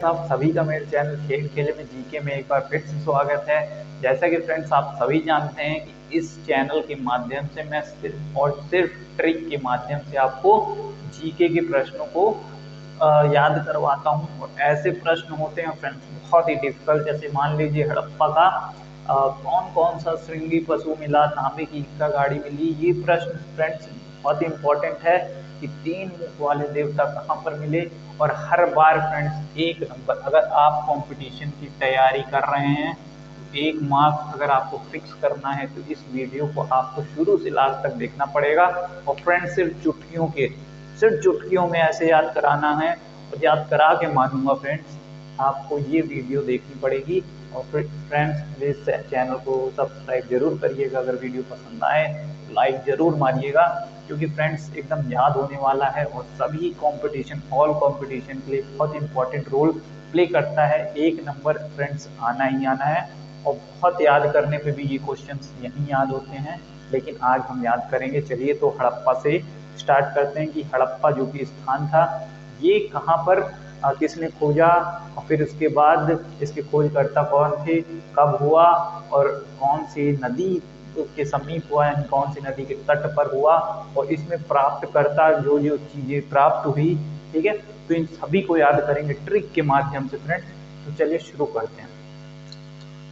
आप सभी का मेरे चैनल खेल खेले में जीके में एक बार फिर से स्वागत है। जैसा कि फ्रेंड्स आप सभी जानते हैं कि इस चैनल के माध्यम से मैं सिर्फ और सिर्फ ट्रिक के माध्यम से आपको जीके के प्रश्नों को याद करवाता हूँ। और ऐसे प्रश्न होते हैं फ्रेंड्स बहुत ही डिफिकल्ट, जैसे मान लीजिए हड़प्पा का कौन कौन सा श्रृंगी पशु मिला, तांबे की इक्का गाड़ी मिली। ये प्रश्न फ्रेंड्स बहुत इंपॉर्टेंट है कि 3 मुख वाले देवता कहाँ पर मिले। और हर बार फ्रेंड्स 1 नंबर, अगर आप कंपटीशन की तैयारी कर रहे हैं तो 1 मार्क्स अगर आपको फिक्स करना है तो इस वीडियो को आपको शुरू से लास्ट तक देखना पड़ेगा। और फ्रेंड्स सिर्फ चुटकियों में ऐसे याद कराना है और याद करा के मानूंगा फ्रेंड्स, आपको ये वीडियो देखनी पड़ेगी। और फिर फ्रेंड्स प्लीज चैनल को सब्सक्राइब जरूर करिएगा, अगर वीडियो पसंद आए तो लाइक जरूर मारिएगा, क्योंकि फ्रेंड्स एकदम याद होने वाला है और सभी कंपटीशन, ऑल कंपटीशन के लिए बहुत इंपॉर्टेंट रोल प्ले करता है। 1 नंबर फ्रेंड्स आना ही आना है। और बहुत याद करने पे भी ये क्वेश्चंस यहीं याद होते हैं, लेकिन आज हम याद करेंगे। चलिए तो हड़प्पा से स्टार्ट करते हैं कि हड़प्पा जो कि स्थान था ये कहाँ पर किसने खोजा, और फिर उसके बाद इसके खोजकर्ता कौन थे, कब हुआ और कौन सी नदी के समीप हुआ, यानी कौन सी नदी के तट पर हुआ, और इसमें प्राप्तकर्ता जो जो चीजें प्राप्त हुई। ठीक है, तो इन सभी को याद करेंगे ट्रिक के माध्यम से फ्रेंड्स। तो चलिए शुरू करते हैं।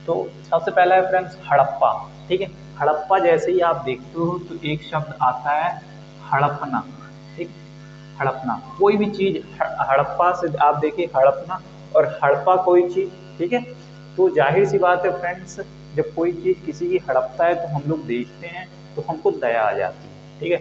तो सबसे पहला है फ्रेंड्स हड़प्पा। ठीक है, हड़प्पा जैसे ही आप देखते हो तो एक शब्द आता है हड़पना। ठीक, हड़पना कोई भी चीज, हड़प्पा से आप देखिए हड़पना और हड़पा कोई चीज। ठीक है, तो जाहिर सी बात है फ्रेंड्स, जब कोई चीज किसी की हड़पता है तो हम लोग देखते हैं तो हमको दया आ जाती है। ठीक है,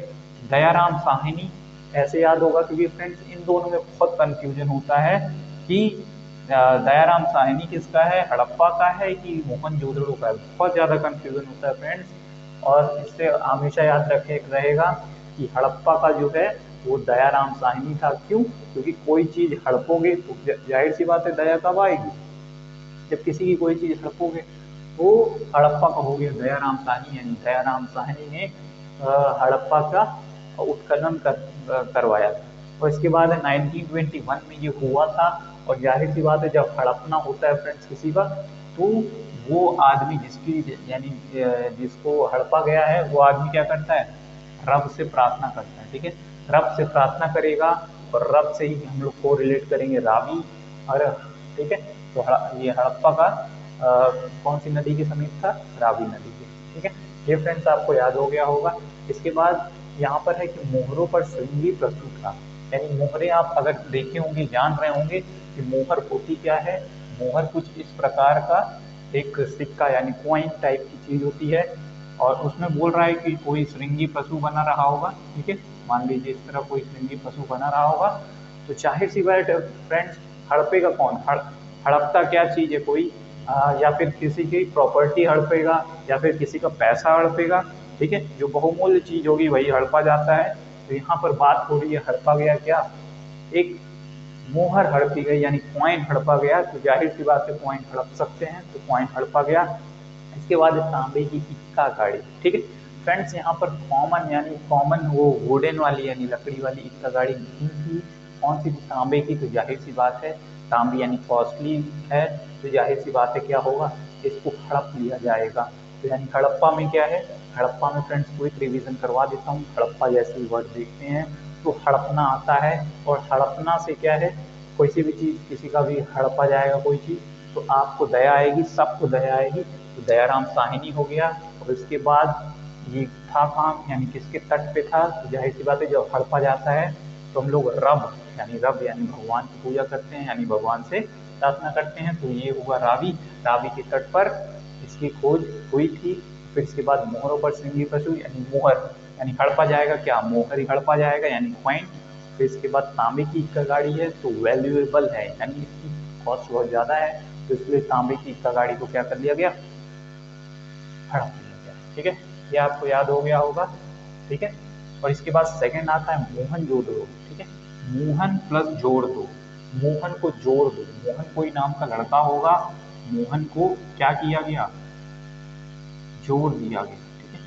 दयाराम साहिनी ऐसे याद होगा, क्योंकि फ्रेंड्स इन दोनों में बहुत कंफ्यूजन होता है कि दयाराम साहनी किसका है, हड़प्पा का है कि मोहनजोदड़ो का है। बहुत ज्यादा कंफ्यूजन होता है फ्रेंड्स। और इससे हमेशा याद रखे रहेगा कि हड़प्पा का जो है वो दयाराम साहनी था। क्यों? क्योंकि कोई चीज हड़पोगे तो जाहिर सी बात है दया कब आएगी, जब किसी की कोई चीज हड़पोगे। तो हड़प्पा कहोगे दयाराम साहनी, यानी दयाराम साहनी ने हड़प्पा का उत्खनन करवाया था। और इसके बाद 1921 में ये हुआ था। और जाहिर सी बात है जब हड़पना होता है फ्रेंड्स किसी का, तो वो आदमी जिसकी, यानी जिसको हड़पा गया है, वो आदमी क्या करता है, रब से प्रार्थना करता है। ठीक है, रब से प्रार्थना करेगा और रब से ही हम लोग को रिलेट करेंगे रावी। और ठीक है, तो ये हड़प्पा का कौन सी नदी के समीप था, रावी नदी के। ठीक है, ये फ्रेंड्स आपको याद हो गया होगा। इसके बाद यहाँ पर है कि मोहरों पर श्रृंगी प्रस्तुत था, यानी मोहरें आप अगर देखे होंगे, जान रहे होंगे कि मोहर होती क्या है। मोहर कुछ इस प्रकार का एक सिक्का यानी कॉइन टाइप की चीज होती है, और उसमें बोल रहा है कि कोई श्रृंगी पशु बना रहा होगा। ठीक है, मान लीजिए इस तरह कोई श्रृंगी पशु बना रहा होगा, तो जाहिर सी बात फ्रेंड्स हड़पेगा कौन, हड़पता क्या चीज है, कोई या फिर किसी की प्रॉपर्टी हड़पेगा या फिर किसी का पैसा हड़पेगा। ठीक है, जो बहुमूल्य चीज होगी वही हड़पा जाता है। तो यहाँ पर बात हो रही है हड़पा गया क्या, एक मोहर हड़पी गई, यानी कॉइन हड़पा गया। तो जाहिर सी बात है कॉइन हड़प सकते हैं, तो कॉइन हड़पा गया। इसके बाद तांबे की इक्का गाड़ी। ठीक है फ्रेंड्स, यहाँ पर कॉमन, यानी कॉमन वो वुडन वाली यानी लकड़ी वाली इक्का गाड़ी नहीं थी। कौन सी थी, तांबे की। तो जाहिर सी बात है तांबी यानी कॉस्टली है, तो जाहिर सी बात है क्या होगा, इसको हड़प लिया जाएगा। तो यानी हड़प्पा में क्या है, हड़प्पा में फ्रेंड्स क्विक रिवीजन करवा देता हूँ। हड़प्पा जैसे ही वर्ड देखते हैं तो हड़पना आता है, और हड़पना से क्या है, कोई सी भी चीज किसी का भी हड़पा जाएगा कोई चीज, तो आपको दया आएगी, सबको दया आएगी। तो दयाराम साहिनी हो गया। और इसके बाद ये था काम, यानी किसके तट पे था, तो जाहिर सी बात है जब हड़पा जाता है तो हम लोग रब यानी भगवान की पूजा करते हैं, यानी भगवान से प्रार्थना करते हैं। तो ये हुआ रावी, रावी के तट पर इसकी खोज हुई थी। फिर इसके बाद मोहरों पर श्रृंगी पशु, यानी मोहर, यानी हड़पा जाएगा क्या, मोहर ही हड़पा जाएगा, यानी कॉइन। फिर इसके बाद तांबे की इक्का गाड़ी है, तो वैल्यूएबल है, यानी इसकी कॉस्ट बहुत ज्यादा है, तो इसलिए तांबे की इक्का गाड़ी को क्या कर लिया गया, हड़प लिया गया। ठीक है, ये आपको याद हो गया होगा। ठीक है, और इसके बाद सेकंड आता है मोहन जोदड़ो। ठीक है, मोहन प्लस जोड़ दो, मोहन को जोड़ दो। मोहन कोई नाम का लड़का होगा, मोहन को क्या किया गया, जोड़ दिया गया। ठीक है,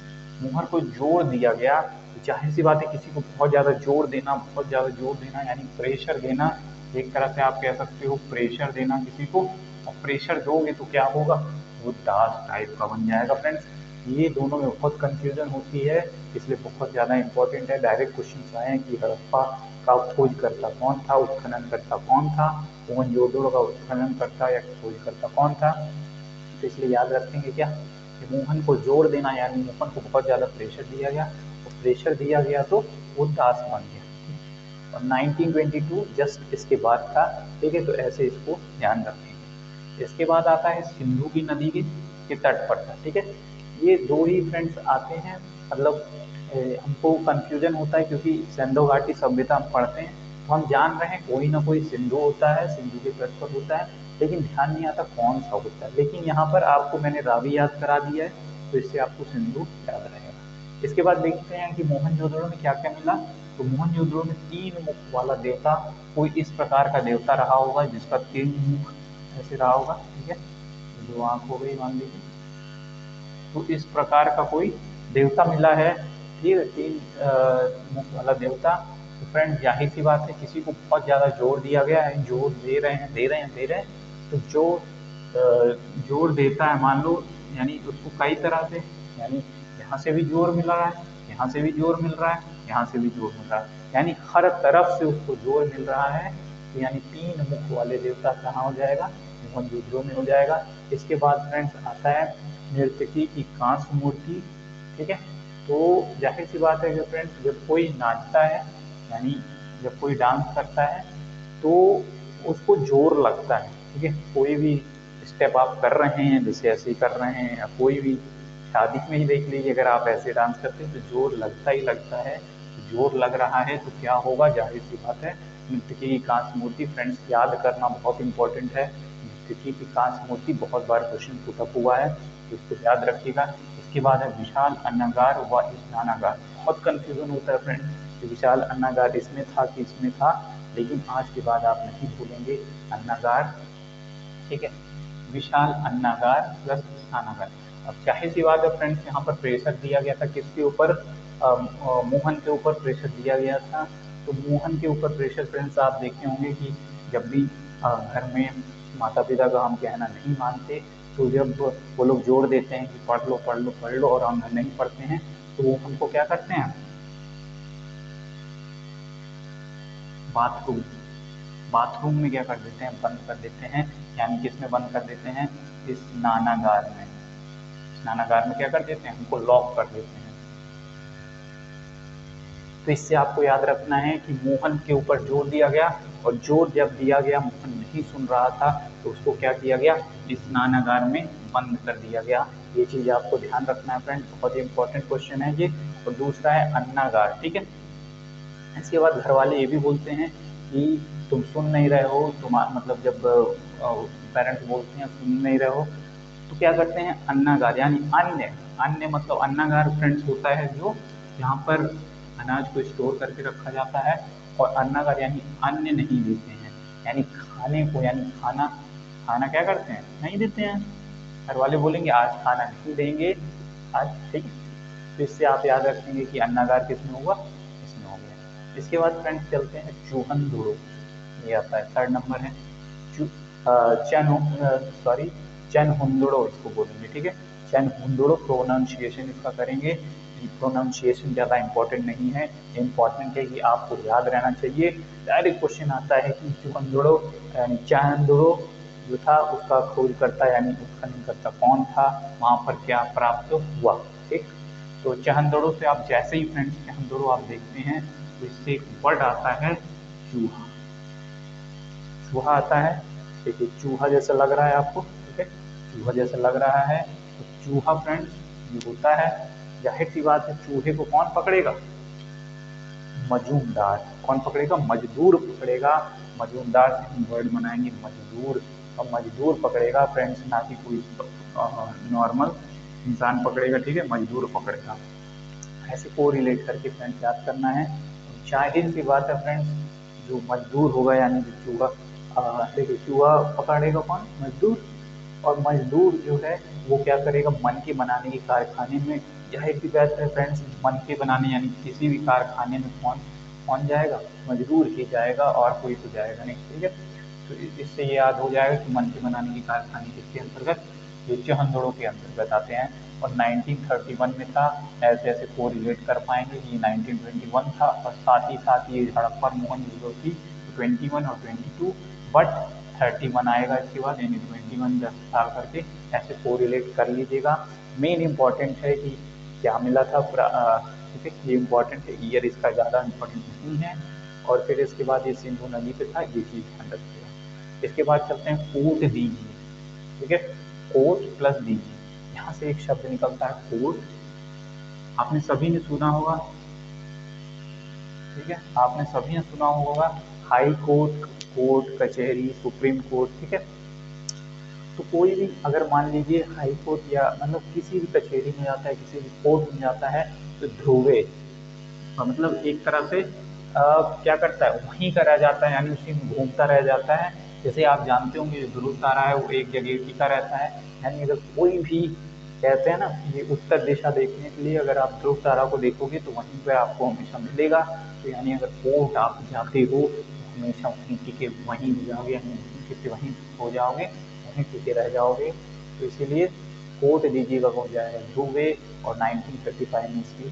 मोहर को जोड़ दिया गया। तो जाहिर सी बात है किसी को बहुत ज्यादा जोर देना, बहुत ज्यादा जोर देना यानी प्रेशर देना, एक तरह से आप कह सकते हो प्रेशर देना किसी को, और प्रेशर दोगे तो क्या होगा, वो दास टाइप का बन जाएगा फ्रेंड्स। ये दोनों में बहुत कंफ्यूजन होती है, इसलिए बहुत ज़्यादा इंपॉर्टेंट है। डायरेक्ट क्वेश्चन आए हैं कि हड़प्पा का खोजकर्ता कौन था, उत्खननकर्ता कौन था, मोहनजोदड़ो का उत्खननकर्ता या खोजकर्ता कौन था। तो इसलिए याद रखेंगे क्या, कि मोहन को जोड़ देना, यानी मोहन को बहुत ज़्यादा प्रेशर दिया गया, तो प्रेशर दिया गया तो वो दास बन गया। और 1922 जस्ट इसके बाद था, ठीक है, तो ऐसे इसको ध्यान रखेंगे। इसके बाद आता है सिंधु की नदी के तट पर था, ठीक है। ये दो ही फ्रेंड्स आते हैं, मतलब हमको कंफ्यूजन होता है क्योंकि सिंधु घाटी सभ्यता हम पढ़ते हैं, तो हम जान रहे हैं कोई ना कोई सिंधु होता है, सिंधु के तट पर होता है, लेकिन ध्यान नहीं आता कौन सा होता है। लेकिन यहाँ पर आपको मैंने रावी याद करा दिया है, तो इससे आपको सिंधु याद रहेगा। इसके बाद देखते हैं कि मोहनजोदड़ो में क्या क्या मिला। तो मोहनजोदड़ो में 3 मुख वाला देवता, कोई इस प्रकार का देवता रहा होगा जिसका 3 मुख ऐसे रहा होगा, ठीक है, जो आंख हो गई मान लीजिए, तो इस प्रकार का कोई देवता मिला है, ठीक है, 3 मुख वाला देवता। तो फ्रेंड जाहिर सी बात है, किसी को बहुत ज़्यादा जोर दिया गया है, जोर दे रहे हैं दे रहे हैं दे रहे हैं, तो जो जोर देता है मान लो, यानी उसको कई तरह से, यानी यहाँ से भी जोर मिल रहा है, यहाँ से भी जोर मिल रहा है, यहाँ से भी जोर मिल रहा है, यानी हर तरफ से उसको जोर मिल रहा है, तो यानी 3 मुख वाले देवता कहाँ हो जाएगा, मोहनजोदड़ो में हो जाएगा। इसके बाद फ्रेंड्स आता है नर्तकी की कांस्य मूर्ति, ठीक है। तो जाहिर सी बात है कि फ्रेंड्स जब कोई नाचता है, यानी जब कोई डांस करता है, तो उसको जोर लगता है, ठीक है। कोई भी स्टेप आप कर रहे हैं, जैसे ऐसे ही कर रहे हैं, या कोई भी शादी में ही देख लीजिए, अगर आप ऐसे डांस करते हैं तो जोर लगता ही लगता है। तो जोर लग रहा है तो क्या होगा, जाहिर सी बात है नर्तकी की कांस्य मूर्ति। फ्रेंड्स याद करना बहुत इंपॉर्टेंट है, नर्तकी की कांस्य मूर्ति बहुत बार क्वेश्चन पुटअप हुआ है, तो इसको याद रखिएगा। इसके बाद है विशाल अन्नागार व स्नानागार। बहुत कंफ्यूजन होता है फ्रेंड कि विशाल अन्नागार इसमें था कि इसमें था, लेकिन आज के बाद आप नहीं भूलेंगे अन्नागार, ठीक है, विशाल अन्नागार प्लस स्नानागार। अब जाहिर सी बात है फ्रेंड्स, यहाँ पर प्रेशर दिया गया था किसके ऊपर, मोहन के ऊपर प्रेशर दिया गया था। तो मोहन के ऊपर प्रेशर फ्रेंड्स आप देखे होंगे कि जब भी घर में माता पिता का हम कहना नहीं मानते, तो जब वो लोग जोर देते हैं कि पढ़ लो पढ़ लो पढ़ लो, और हम नहीं पढ़ते हैं, तो वो हमको क्या करते हैं, बाथरूम बाथरूम में क्या कर देते हैं, बंद कर देते हैं। यानी किसमें बंद कर देते हैं, स्नानागार में। स्नानागार में क्या कर देते हैं, हमको लॉक कर देते हैं। तो इससे आपको याद रखना है कि मोहन के ऊपर जोर दिया गया, और जोर जब दिया गया मोहन नहीं सुन रहा था, तो उसको क्या किया गया, स्नानागार में बंद कर दिया गया। ये चीज़ आपको ध्यान रखना है फ्रेंड, बहुत ही इंपॉर्टेंट क्वेश्चन है ये। और दूसरा है अन्नागार, ठीक है। इसके बाद घर वाले ये भी बोलते हैं कि तुम सुन नहीं रहे हो, तुम मतलब जब पेरेंट्स बोलते हैं सुन नहीं रहे हो, तो क्या करते हैं, अन्नागार यानी अन्य, अन्य मतलब अन्नागार फ्रेंड्स होता है जो जहाँ पर अनाज को स्टोर करके रखा जाता है, और अन्नागार यानी अन्य नहीं देते हैं, यानी खाने को, यानी खाना, खाना क्या करते हैं, नहीं देते हैं। घर वाले बोलेंगे आज खाना नहीं देंगे आज, ठीक है। तो इससे आप याद रखेंगे कि अन्नागार किसमें होगा, इसमें हो गया। इसके बाद फ्रेंड्स चलते हैं चूहन धुड़ो, ये आता है 3rd नंबर है। सॉरी चन हुंदड़ो इसको बोलेंगे, ठीक है, चन हुंदड़ो प्रोनाउंसिएशन इसका करेंगे। प्रोनाउंसिएशन ज़्यादा इंपॉर्टेंट नहीं है, इंपॉर्टेंट है कि आपको याद रहना चाहिए। डायरेक्ट क्वेश्चन आता है कि चुहंदड़ो यानी चहंदड़ो जो था उसका खोजकर्ता यानी उत्खननकर्ता कौन था, वहाँ पर क्या प्राप्त हुआ, ठीक। तो चहंदड़ो से आप जैसे ही फ्रेंड्स चहंदड़ो आप देखते हैं, तो इससे एक वर्ड आता है चूहा, चूहा आता है, देखिए चूहा जैसा लग रहा है आपको, ठीक है, चूहा जैसा लग रहा है। तो चूहा फ्रेंड्स ये होता है, जाहिर सी बात है चूहे को कौन पकड़ेगा, मजूमदार। कौन पकड़ेगा, मजदूर पकड़ेगा। मजूमदार से हम वर्ड बनाएंगे मजदूर, और मजदूर पकड़ेगा फ्रेंड्स, ना कि कोई नॉर्मल इंसान पकड़ेगा, ठीक है, मजदूर पकड़ेगा। ऐसे को रिलेट करके फ्रेंड्स याद करना है। जाहिर सी बात है फ्रेंड्स, जो मजदूर होगा यानी जो चूहा, देखिए चूहा पकड़ेगा कौन, मजदूर। और मजदूर जो है वो क्या करेगा, मनके बनाने के कारखाने में, जाहिर सी बात है फ्रेंड्स, मनके बनाने यानी किसी भी कारखाने में कौन कौन जाएगा? मजदूर ही जाएगा और कोई तो जाएगा नहीं, ठीक है। तो इससे ये याद हो जाएगा कि मंडी बनाने के कारखाने किसके अंतर्गत, ये चहंदड़ों के अंतर्गत आते हैं। और 1931 में था, ऐसे ऐसे कोरिलेट कर पाएंगे कि 1921 था, और साथ ही ये हड़प्पा मोहनजोदड़ो थी, तो 21 और 22, बट 31 आएगा इसके बाद, यानी 21 10 साल करके ऐसे कोरिलेट कर लीजिएगा। मेन इंपॉर्टेंट है कि क्या मिला था, ठीक है, ये इंपॉर्टेंट है, ईयर इसका ज़्यादा इंपॉर्टेंट नहीं है। और फिर इसके बाद ये सिंधु नदी पे था, ये चीज़ ध्यान रखिएगा। इसके बाद चलते हैं कोट दीजिए, ठीक है, कोट प्लस दीजिए, यहाँ से एक शब्द निकलता है कोट, आपने सभी ने सुना होगा, ठीक है, आपने सभी ने सुना होगा हाई कोर्ट, कोर्ट कचहरी, सुप्रीम कोर्ट, ठीक है। तो कोई भी अगर मान लीजिए हाई कोर्ट या मतलब किसी भी कचहरी में जाता है, किसी भी कोर्ट में जाता है, तो ध्रुवे मतलब एक तरह से क्या करता है, वहीं का रह जाता है, यानी उसी में घूमता रह जाता है। जैसे आप जानते होंगे जो ध्रुव तारा है वो एक जगह टिका रहता है, यानी अगर कोई भी, कहते हैं ना, ये उत्तर दिशा देखने के लिए अगर आप ध्रुव तारा को देखोगे तो वहीं पे आपको हमेशा मिलेगा। तो यानी अगर कोर्ट आप जाते हो तो हमेशा वहीं टिके, वहीं हो जाओगे, यानी वहीं टिके वहीं हो जाओगे, वहीं टिके रह जाओगे। तो इसीलिए कोर्ट दीजिएगा कौन जाएगा, ध्रुवे। और 1935 में इसकी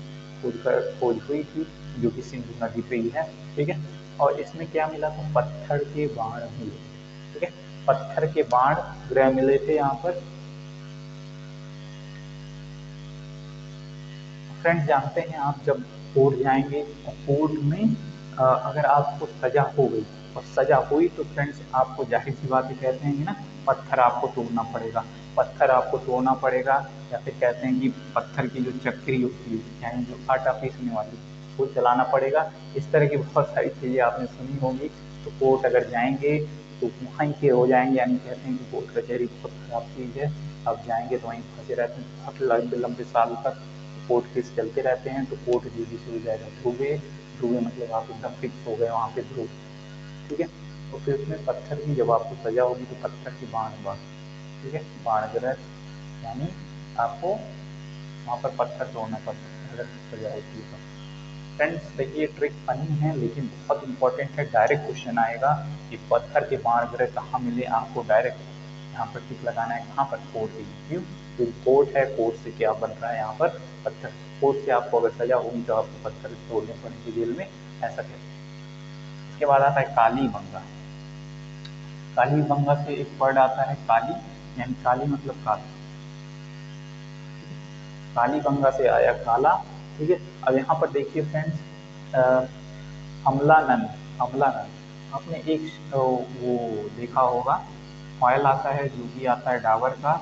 खोज हुई थी, जो कि सिंधु नदी पे ही है, ठीक है। और इसमें क्या मिला था, पत्थर के बाण मिले, ठीक है, पत्थर के बाण ग्रह मिले थे यहाँ पर। फ्रेंड्स जानते हैं आप जब कोर्ट जाएंगे और कोर्ट में अगर आपको सजा हो गई और सजा हुई तो फ्रेंड्स आपको जाहिर सी बात ही कहते हैं कि ना, पत्थर आपको तोड़ना पड़ेगा, पत्थर आपको तोड़ना पड़ेगा। या फिर कहते हैं कि पत्थर की जो चक्री होती है, यानी जो आटा पीसने वाली, वो चलाना पड़ेगा। इस तरह की बहुत सारी चीज़ें आपने सुनी होंगी। तो कोर्ट अगर जाएंगे तो वहीं के हो जाएंगे, यानी कहते हैं कि कोर्ट कचहरी बहुत खराब चीज़ है, आप जाएंगे तो वहीं फंसे रहते हैं बहुत लंबे लंबे साल तक, कोर्ट केस चलते रहते हैं। तो कोर्ट जीडी से हो जाएगा ध्रुवे, ध्रुवे मतलब आप एकदम फिक्स हो गए वहाँ पे ध्रुव, ठीक है। तो फिर उसमें पत्थर की जब आपको सजा होगी तो पत्थर की बाण बाण, ठीक है, बाण ग्रह, यानी आपको वहाँ पर पत्थर तोड़ना पड़ सकता है अगर सजा होती है तो। फ्रेंड्स देखिए ट्रिक फनी है लेकिन बहुत इंपॉर्टेंट है, डायरेक्ट क्वेश्चन आएगा कि पत्थर के बाण ग्रह कहाँ मिले, आपको डायरेक्ट यहाँ पर टिक लगाना है, कहाँ पर, कोर्ट की, क्यों, तो कोर्ट है, कोर्ट से क्या बन रहा है यहाँ पर, पत्थर, कोर्ट से आपको अगर सजा होगी तो आपको पत्थर तोड़ने पड़ेंगे जेल में, ऐसा कहते हैं। इसके बाद आता है काली बंगा, काली बंगा से एक वर्ड आता है काली, यानी काली मतलब काला, काली गंगा से आया काला, ठीक है। अब यहाँ पर देखिए फ्रेंड्स, अम्लानंद, अम्लानंद आपने एक वो देखा होगा, ऑयल आता है जो कि आता है डाबर का,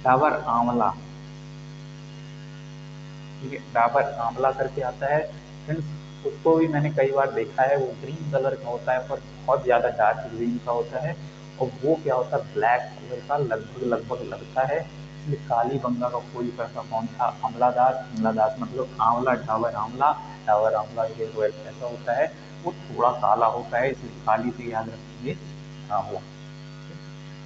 डाबर आंवला, ठीक है, डाबर आंवला करके आता है फ्रेंड्स। उसको भी मैंने कई बार देखा है, वो ग्रीन कलर का होता है पर बहुत ज़्यादा डार्क ग्रीन का होता है, और वो क्या होता है, ब्लैक कलर का लगभग लगभग लगता है। इसलिए काली बंगा का कोई पैसा कौन था, अमलादास, अमलादास मतलब आंवला, डाबर आंवला, डाबर आंवला हेयर ऑयल ऐसा होता है, वो थोड़ा काला होता है, इसलिए काली से याद रखिए आंवला।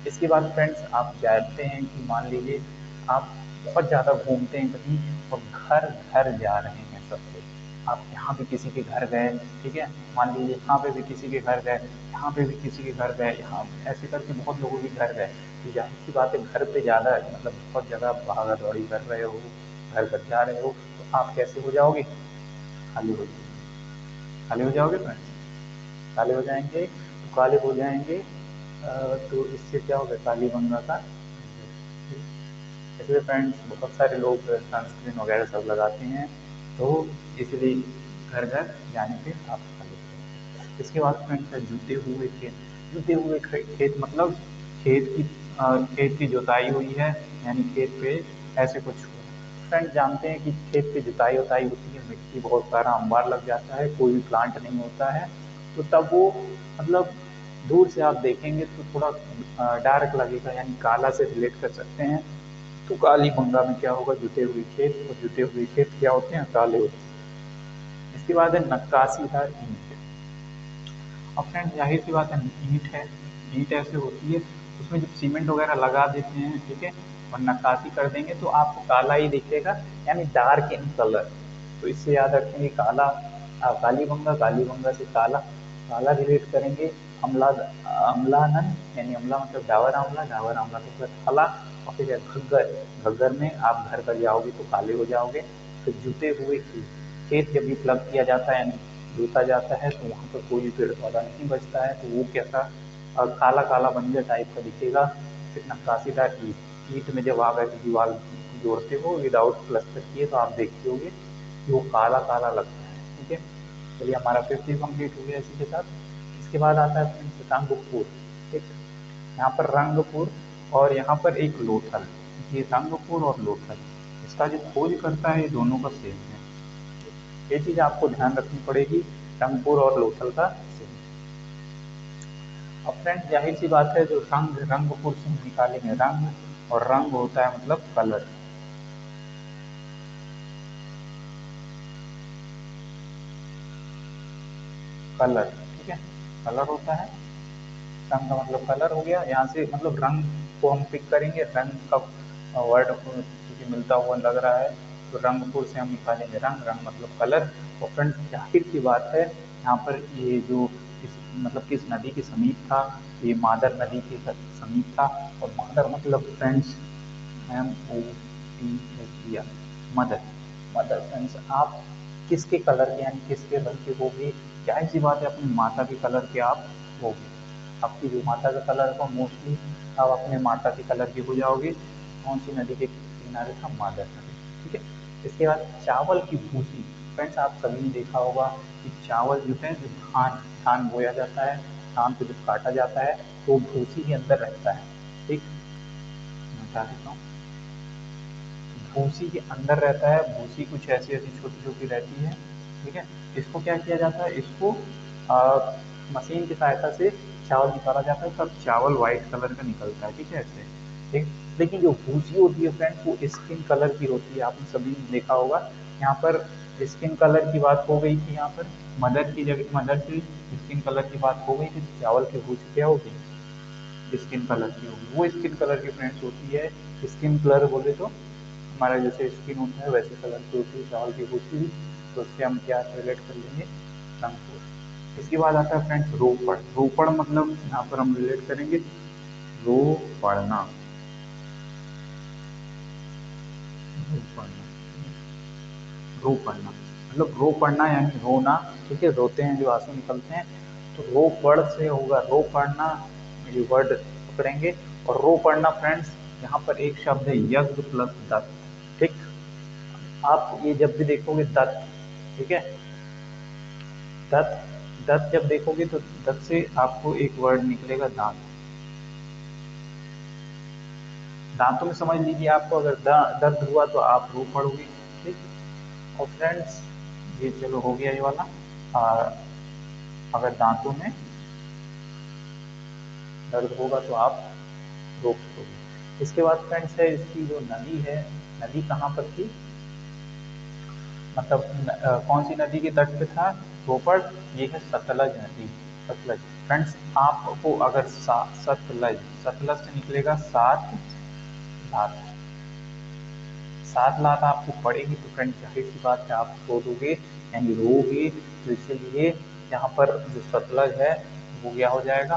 इसके बाद फ्रेंड्स आप जानते हैं कि मान लीजिए आप बहुत ज़्यादा घूमते हैं कहीं और घर घर जा रहे हैं सबसे, आप यहाँ भी किसी के घर गए, ठीक है, मान लीजिए यहाँ पे भी किसी के घर गए, यहाँ पे भी किसी के घर गए, यहाँ ऐसे करके बहुत लोगों के घर गए, तो जाहिर सी बात है घर पे ज़्यादा मतलब बहुत जगह भागा दौड़ी कर रहे हो, घर घर जा रहे हो, तो आप कैसे हो जाओगे, खाली हो जाओगे, काले हो जाओगे फ्रेंड्स, काले हो जाएंगे, तो काले हो जाएंगे, तो इससे क्या होगा, काली गंगा का, इसलिए फ्रेंड्स बहुत सारे लोग सनस्क्रीन वगैरह सब लगाते हैं, तो इसलिए घर घर जाने पे आप काले हो जाएंगे। इसके बाद फ्रेंड्स है जुते हुए खेत, जुते हुए खेत मतलब खेत की खेत की जुताई हुई है, यानी खेत पे ऐसे कुछ हुआ। फ्रेंड्स जानते हैं कि खेत पे जुताई उताई होती है, मिट्टी बहुत सारा अंबार लग जाता है, कोई भी प्लांट नहीं होता है, तो तब वो मतलब दूर से आप देखेंगे तो थोड़ा डार्क लगेगा, यानी काला से रिलेट कर सकते हैं। तो काली गंगा में क्या होगा, जुते हुए खेत, और जुते हुए खेत क्या होते हैं, काले होते हैं। इसके बाद है नक्काशीदार ईंट। अब फ्रेंड जाहिर सी बात है, ईंट है, ईंट ऐसे होती है, उसमें जब सीमेंट वगैरह लगा देते हैं, ठीक है, और नक्काशी कर देंगे तो आपको काला ही दिखेगा, यानी डार्क इन कलर। तो इससे याद रखेंगे काला, कालीबंगा, कालीबंगा से काला, काला रिलेट करेंगे। अम्ला, अम्लानन यानी अम्ला मतलब डाबर आंवला, डाबर आंवला के साथ हला, और फिर है घग्गर, घग्गर में आप घर कर जाओगे तो काले हो जाओगे। फिर जुते हुए खेत, खेत जब भी प्लग किया जाता है यानी जोता जाता है तो वहाँ पर कोई पेड़ पौधा नहीं बचता है, तो वो कैसा काला काला बंजर टाइप का दिखेगा। फिर नक्काशीदार ईंट, ईंट में जब आप ऐसे दीवार जोड़ते हो विदाउट प्लस्तर किए तो आप देखते होगे कि वो काला काला लगता है। ठीक है, चलिए हमारा फिफ्थ भी कंप्लीट हो गया इसी के साथ। इसके बाद आता है फ्रेंड्स रंगपुर। ठीक, यहाँ पर रंगपुर और यहाँ पर एक लोथल, ये रंगपुर और लोथल, इसका जो खोज करता है ये दोनों का सेम है। ये चीज आपको ध्यान रखनी पड़ेगी, रंगपुर और लोथल का सेम। अब फ्रेंड्स जाहिर सी बात है जो रंग, रंगपुर से हम निकालेंगे रंग, और रंग होता है मतलब कलर, कलर। ठीक है, कलर होता है, रंग का मतलब कलर हो गया। यहाँ से मतलब रंग को हम पिक करेंगे, रंग का वर्ड क्योंकि मिलता हुआ लग रहा है, तो रंगपुर से हम निकालेंगे रंग, रंग मतलब कलर। और फ्रेंड्स जाहिर सी बात है यहाँ पर ये जो इस मतलब किस नदी के समीप था, ये मादर नदी के समीप था। और मादर मतलब friends MOTHER, mother, mother friends आप किसके कलर के यानी किसके रंग के होगे, जाहिर सी बात है अपनी माता के कलर के आप होगे। आपकी जो माता का कलर हो मोस्टली आप अपने माता के कलर के हो जाओगे। कौन सी नदी के किनारे था, मादर नदी। ठीक है, इसके बाद चावल की भूसी। फ्रेंड्स आप सभी ने देखा होगा कि चावल जो है जो धान, धान बोया जाता है, धान को जब काटा जाता है तो भूसी के अंदर रहता है। ठीक, मैं बता देता हूँ, भूसी के अंदर रहता है, भूसी कुछ ऐसी ऐसी छोटी छोटी रहती है। ठीक है, इसको क्या किया जाता है, इसको आ, मशीन की सहायता से चावल निकाला जाता है, तब चावल व्हाइट कलर का निकलता है। ठीक है ऐसे। ठीक, लेकिन जो भूसी होती है फ्रेंड्स वो स्किन कलर की होती है, आपने सभी ने देखा होगा। यहाँ पर स्किन कलर की बात हो गई थी, यहाँ पर मदर की जगह, मदर की स्किन कलर की बात हो गई थी, तो चावल की भूसी क्या होगी, स्किन कलर की होगी। वो स्किन कलर की फ्रेंड्स होती है, स्किन कलर बोले तो हमारा जैसे स्किन होता है वैसे कलर की होती है चावल की होती हुई, तो उससे हम क्या रिलेट कर लेंगे, रंगपुर। इसके बाद आता है फ्रेंड्स रोपड़, रोपड़ मतलब यहाँ पर हम रिलेट करेंगे रो पढ़ना, रो पढ़ना, रो पढ़ना मतलब रो पढ़ना यानी रोना। ठीक है, रोते हैं जो आंसू निकलते हैं, तो रो पढ़ से होगा रो पढ़ना, ये वर्ड पकड़ेंगे। और रो पढ़ना फ्रेंड्स यहाँ पर एक शब्द है यज्ञ प्लस दत्त। ठीक, आप ये जब भी देखोगे दत्त, ठीक है, दत्त, दत्त जब देखोगे तो दत्त से आपको एक वर्ड निकलेगा दांत। दांतों में समझ लीजिए आपको अगर दर्द हुआ तो आप रो पड़ोगे। ठीक, और फ्रेंड्स ये चलो हो गया ये वाला। आ, अगर दांतों में दर्द होगा तो आप रो पड़ोगे। इसके बाद फ्रेंड्स है इसकी जो नदी है, नदी कहाँ पर थी, मतलब कौन सी नदी के तट पे था रोपड़, ये है सतलज नदी, सतलज। फ्रेंड्स आपको अगर सतलज, सतलज से निकलेगा सात लात, सात लात आपको पड़ेगी तो फ्रेंड्स जाहिर सी बात है आप रो दोगे यानी रोगे। तो इसीलिए यहाँ पर जो सतलज है वो क्या हो जाएगा,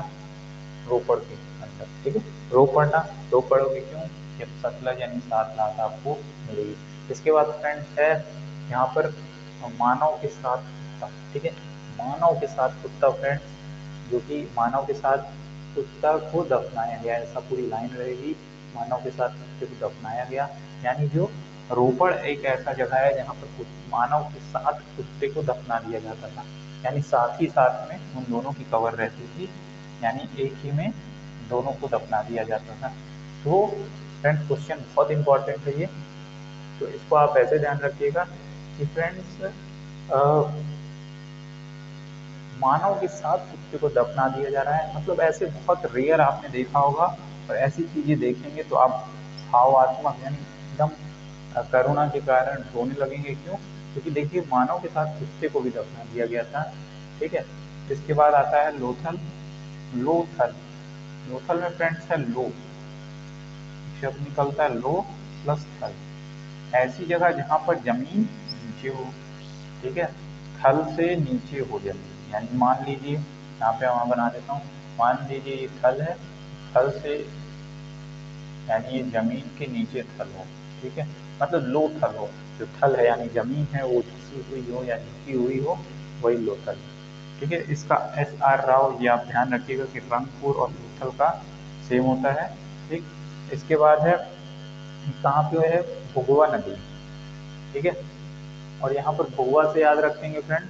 रोपड़ के अंदर। ठीक है, रो पढ़ना, रो पढ़ोगे क्यों, जब सतलज यानी सात लाख आपको मिलेगी। इसके बाद फ्रेंड्स है यहाँ पर मानव के साथ कुत्ता। ठीक है, मानव के साथ कुत्ता फ्रेंड्स, जो कि मानव के साथ कुत्ता को दफनाया गया, ऐसा पूरी लाइन रहेगी, मानव के साथ कुत्ते को दफनाया गया। यानी जो रोपड़ एक ऐसा जगह है जहाँ पर मानव के साथ कुत्ते को दफना दिया जाता था, यानी साथ ही साथ में उन दोनों की कवर रहती थी, यानी एक ही में दोनों को दफना दिया जाता था। तो फ्रेंड्स क्वेश्चन बहुत इंपॉर्टेंट है ये, तो इसको आप ऐसे ध्यान रखिएगा कि फ्रेंड्स मानव के साथ कुत्ते को दफना दिया जा रहा है, मतलब ऐसे बहुत रेयर आपने देखा होगा। और ऐसी चीजें देखेंगे तो आप भावात्मक यानी एकदम करुणा के कारण रोने लगेंगे। क्यों, क्योंकि देखिए मानव के साथ कुत्ते को भी दफना दिया गया था। ठीक है, इसके बाद आता है लोथल, लोथल, लोथल में फ्रेंड्स है लो, शब्द निकलता है लो प्लस थल, ऐसी जगह जहाँ पर जमीन नीचे हो। ठीक है, थल से नीचे हो जाए। यानी मान लीजिए यहाँ पे मैं बना देता हूँ, मान लीजिए ये थल है, थल से यानी ये जमीन के नीचे थल हो, ठीक है, मतलब लो थल हो। जो थल है यानी जमीन है वो धसी हुई हो या झुकी हुई हो, वही लो थल है। ठीक है, इसका SR राव, ये आप ध्यान रखिएगा कि रंगपुर और लोथल का सेम होता है। ठीक, इसके बाद है कहाँ पे है, भुगवा नदी। ठीक है, और यहाँ पर भुगवा से याद रखेंगे फ्रेंड,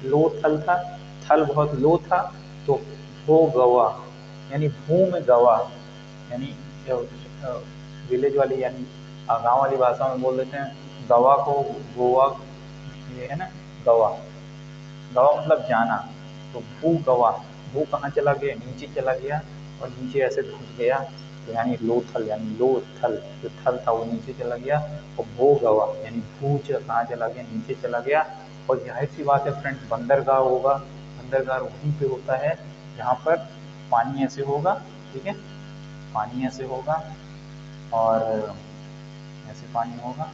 लो थल था, थल बहुत लो था, तो भो गवा यानी भू में गवा, यानी विलेज वाली यानी गांव वाली भाषा में बोल देते हैं गवा को गोवा, ये है ना गवा, गवा मतलब जाना। तो भू गवा, भू कहाँ चला गया, नीचे चला गया, और नीचे ऐसे घुस गया, तो यानी लोथल यानी लो थल, जो थल था वो नीचे चला गया। और भो गवा यानी भू कहाँ चला गया, नीचे चला गया। और जाहिर सी बात है फ्रेंड्स, बंदरगाह होगा, बंदरगाह वहीं पे होता है जहाँ पर पानी ऐसे होगा, ठीक है, पानी ऐसे होगा और ऐसे पानी होगा,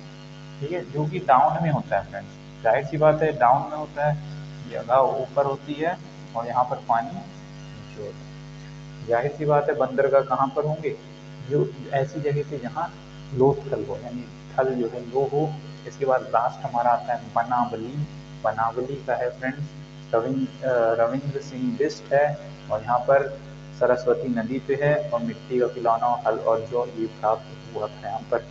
ठीक है, जो कि डाउन में होता है फ्रेंड्स। जाहिर सी बात है डाउन में होता है, जगह ऊपर होती है और यहाँ पर पानी नीचे होता है। जाहिर सी बात है बंदरगाह कहाँ पर होंगे, जो ऐसी जगह पे जहाँ लो थल हो, यानी थल जो है लो हो। इसके बाद लास्ट हमारा आता है बनावली। बनावली का है फ्रेंड्स रविंद्र सिंह बिस्ट है, और यहाँ पर सरस्वती नदी पे है, और मिट्टी का खिलौना और हल और जौ ये प्राप्त हुआ था यहाँ पर।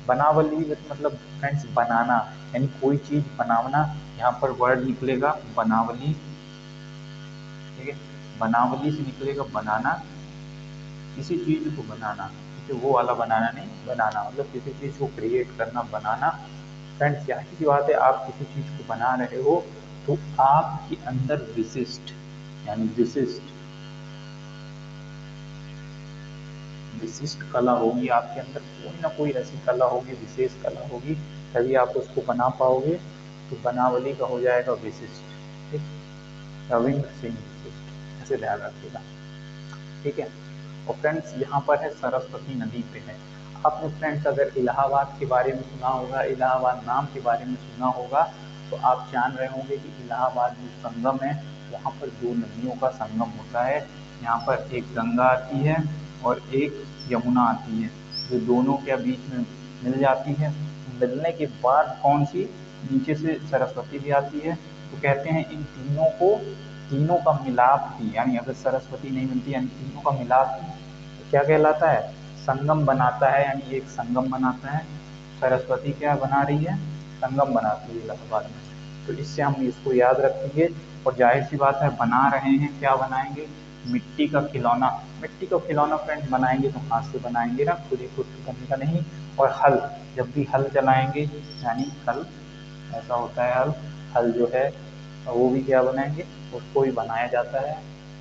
बनावली मतलब फ्रेंड्स बनाना, यानी कोई चीज बनावना, यहाँ पर वर्ड निकलेगा बनावली। ठीक है, बनावली से निकलेगा बनाना, किसी चीज को बनाना, ठीक है, वो वाला बनाना नहीं, बनाना मतलब किसी चीज को क्रिएट करना, बनाना। फ्रेंड्स जाहिर सी बात है आप किसी चीज को बना रहे हो तो आपके अंदर विशिष्ट यानी विशिष्ट विशिष्ट कला होगी, आपके अंदर कोई ना कोई ऐसी कला होगी, विशेष कला होगी, तभी आप उसको बना पाओगे। तो बनावली का हो जाएगा विशिष्ट। ठीक, रविंद्र सिंह विशिष्ट, ऐसे ध्यान रखिएगा। ठीक है, और फ्रेंड्स यहाँ पर है सरस्वती नदी पे है। आपने फ्रेंड्स अगर इलाहाबाद के बारे में सुना होगा, इलाहाबाद नाम के बारे में सुना होगा, तो आप जान रहे होंगे कि इलाहाबाद जो संगम है, वहाँ पर दो नदियों का संगम होता है। यहाँ पर एक गंगा आती है और एक यमुना आती है, जो दोनों के बीच में मिल जाती है। मिलने के बाद कौन सी, नीचे से सरस्वती भी आती है। तो कहते हैं इन तीनों का मिलाप ही, यानी अगर सरस्वती नहीं मिलती यानी तीनों का मिलाप ही तो क्या कहलाता है, संगम बनाता है, यानी एक संगम बनाता है। सरस्वती क्या बना रही है, संगम बनाती है इलाहाबाद में। तो इससे हम इसको याद रखेंगे। और जाहिर सी बात है बना रहे हैं, क्या बनाएंगे, मिट्टी का खिलौना। मिट्टी का खिलौना फ्रेंड्स बनाएंगे तो हाथ से बनाएंगे ना, खुद ही खुद करने का नहीं। और हल, जब भी हल चलाएंगे यानी हल ऐसा होता है, हल हल जो है वो भी क्या बनाएंगे, उसको भी बनाया जाता है।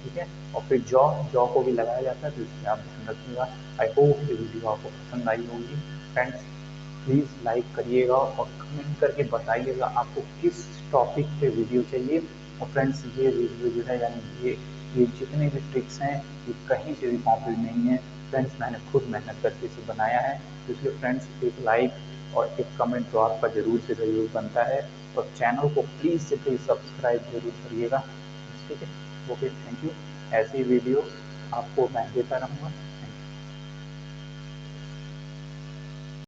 ठीक है, और फिर जौ, जौ को भी लगाया जाता है, तो इसलिए आप ध्यान रखिएगा। आई होप ये वीडियो आपको पसंद आई होगी। फ्रेंड्स प्लीज़ लाइक करिएगा और कमेंट करके बताइएगा आपको किस टॉपिक पे वीडियो चाहिए। और फ्रेंड्स ये वीडियो जो है यानी ये जितने भी ट्रिक्स हैं ये कहीं से भी कॉपी नहीं है फ्रेंड्स, मैंने खुद मेहनत करके इसे बनाया है। तो इसलिए फ्रेंड्स एक लाइक और एक कमेंट तो आपका ज़रूर से ज़रूर बनता है, और चैनल को प्लीज़ से प्लीज़ सब्सक्राइब जरूर करिएगा। ठीक है, ओके, थैंक यू। ऐसी वीडियो आपको मैं देता रहूँगा।